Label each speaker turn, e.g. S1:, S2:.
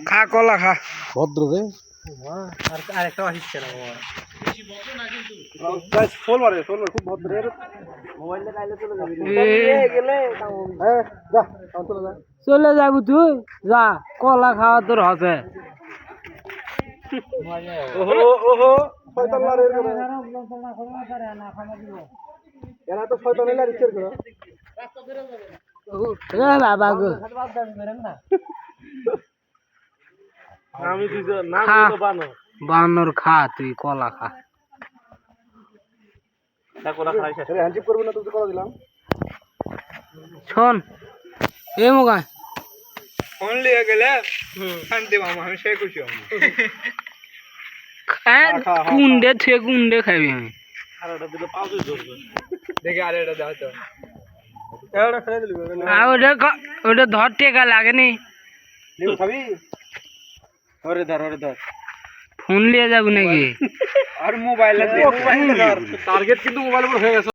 S1: খা কলা খা
S2: ভদ্র রে
S1: আর একটা আসছে না
S2: ফোন মারে খুব ভদ্র রে
S1: মোবাইলটা কাইলে চলে যাবি
S2: গেলে হ্যাঁ যা চলে যা
S1: চলে যাবি তুই যা কলা খাওয়া তোর হবে
S2: ওহো ওহো শয়তান লারে এরা তো শয়তান লারে ছেড়ে দাও
S1: বাবা গো
S2: আমি তুই না তো বানো
S1: বানর খা তুই কলা খা
S2: কলা খাইছ আরে হ্যান্ডশেক করব না তুই কলা দিলাম
S1: শোন এ মুগা
S2: ফোন লিয়ে গেলে শান্তি মামা আমি সেই খুশি হব
S1: কুন্ডে থেকে কুন্ডে খাবি আমি
S2: আর ওটা দিলে পাউজ ধরবে দেখি আর এটা দাও তো এটা ফেলে দিবি
S1: আর ওটা ধর টেকা লাগেনি
S2: নিউ খাবি ওরে ধর
S1: ফোন নিয়ে যাবো নাকি
S2: আর মোবাইল আছে টার্গেট কিন্তু মোবাইলের উপর হয়ে গেছে